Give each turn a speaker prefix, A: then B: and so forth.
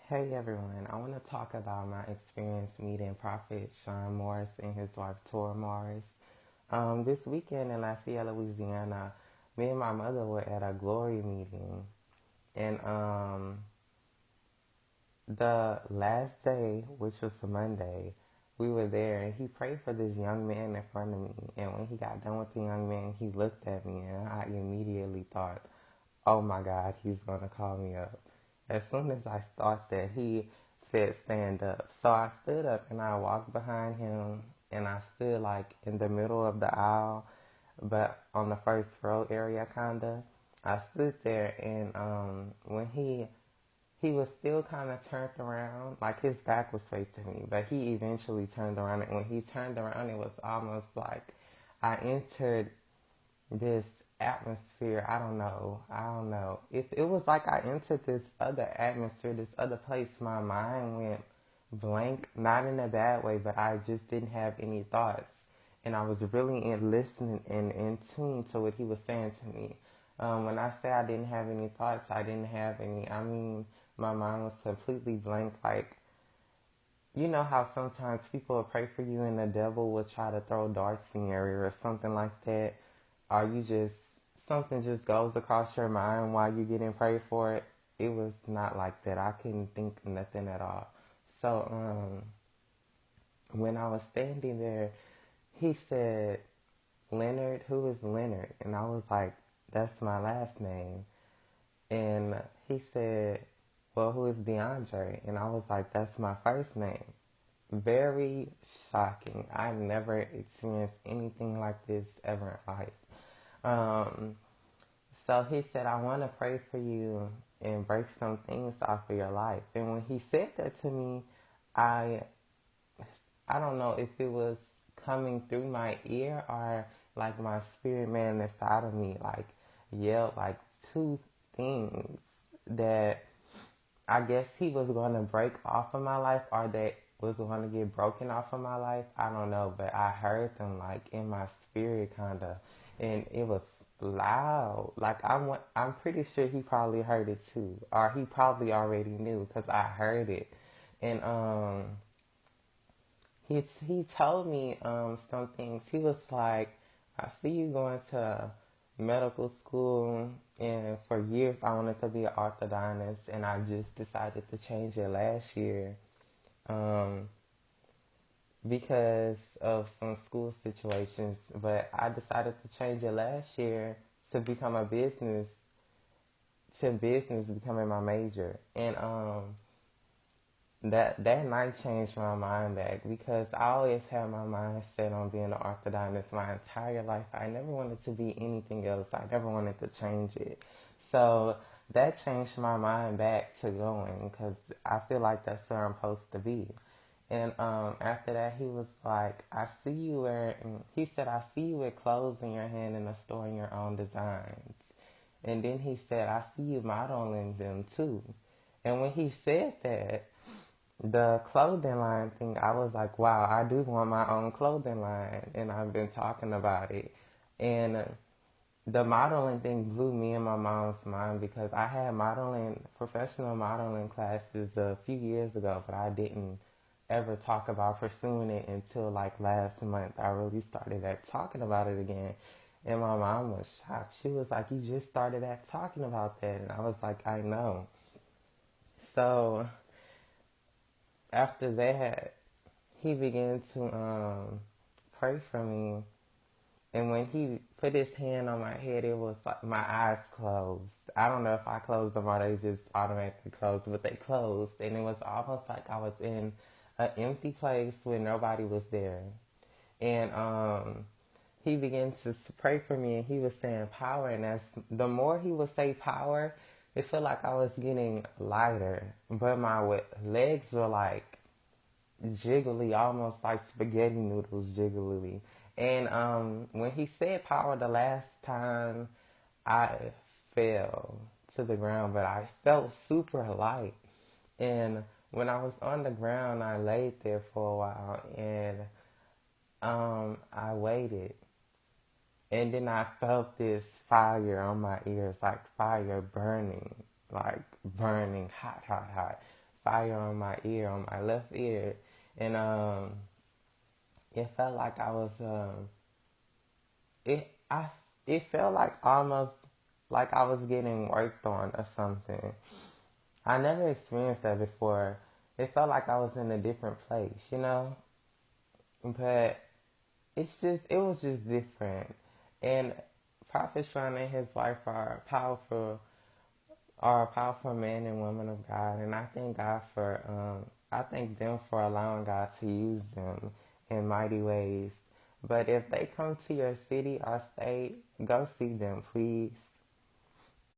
A: Hey everyone, I want to talk about my experience meeting Prophet Sean Morris and his wife Tora Morris. This weekend in Lafayette, Louisiana, me and my mother were at a glory meeting, and the last day, which was a Monday, we were there, and he prayed for this young man in front of me. And when he got done with the young man, he looked at me, and I immediately thought, oh my God, he's going to call me up. As soon as I thought that, he said, stand up. So I stood up and I walked behind him and I stood like in the middle of the aisle, but on the first row area, kinda. I stood there and when he was still kind of turned around, like his back was facing me, but he eventually turned around. And when he turned around, it was almost like I entered this atmosphere. I don't know. If it was like I entered this other atmosphere, this other place, my mind went blank, not in a bad way, but I just didn't have any thoughts. And I was really listening and in tune to what he was saying to me. When I say I didn't have any thoughts, I didn't have any. I mean, my mind was completely blank. Like, you know how sometimes people will pray for you and the devil will try to throw darts in your ear or something like that? Or you just, something just goes across your mind while you're getting prayed for it? It was not like that. I couldn't think nothing at all. So, when I was standing there, he said, Leonard, who is Leonard? And I was like, that's my last name. And he said, well, who is DeAndre? And I was like, that's my first name. Very shocking. I never experienced anything like this ever in life. Um, so he said, I want to pray for you and break some things off of your life. And when he said that to me, I I don't know if it was coming through my ear or like my spirit man inside of me like yelled like two things that I guess he was going to break off of my life or that was going to get broken off of my life. I don't know, but I heard them like in my spirit kind of, and it was loud. Like I'm pretty sure he probably heard it too, or he probably already knew because I heard it. And he told me some things. He was like, I see you going to medical school, and for years I wanted to be an orthodontist, and I just decided to change it last year um, because of some school situations. But I decided to change it last year to become a business becoming my major, and that night changed my mind back because I always had my mind set on being an orthodontist my entire life. I never wanted to be anything else. I never wanted to change it. So that changed my mind back to going because I feel like that's where I'm supposed to be. And after that, he was like, I see you wearing, he said, I see you with clothes in your hand in a store in your own designs. And then he said, I see you modeling them too. And when he said that, the clothing line thing, I was like, wow, I do want my own clothing line. And I've been talking about it. And the modeling thing blew me and my mom's mind because I had professional modeling classes a few years ago, but I didn't ever talk about pursuing it until like last month. I really started at talking about it again. And my mom was shocked. She was like, you just started at talking about that. And I was like, I know. So after that, he began to pray for me. And when he put his hand on my head, it was like my eyes closed. I don't know if I closed them or they just automatically closed, but they closed. And it was almost like I was in an empty place where nobody was there. And he began to pray for me, and he was saying power. And as the more he would say power, it felt like I was getting lighter. But my legs were like jiggly, almost like spaghetti noodles jiggly. And when he said power the last time, I fell to the ground, but I felt super light. And when I was on the ground, I laid there for a while, and I waited. And then I felt this fire on my ears, like fire burning, like burning hot, hot, hot. fire on my ear, on my left ear, and it felt like I was it I it felt like almost like I was getting worked on or something. I never experienced that before. It felt like I was in a different place, you know? But it was just different. And Prophet Sean and his wife are a powerful man and woman of God. And I thank them for allowing God to use them in mighty ways. But if they come to your city or state, go see them, please.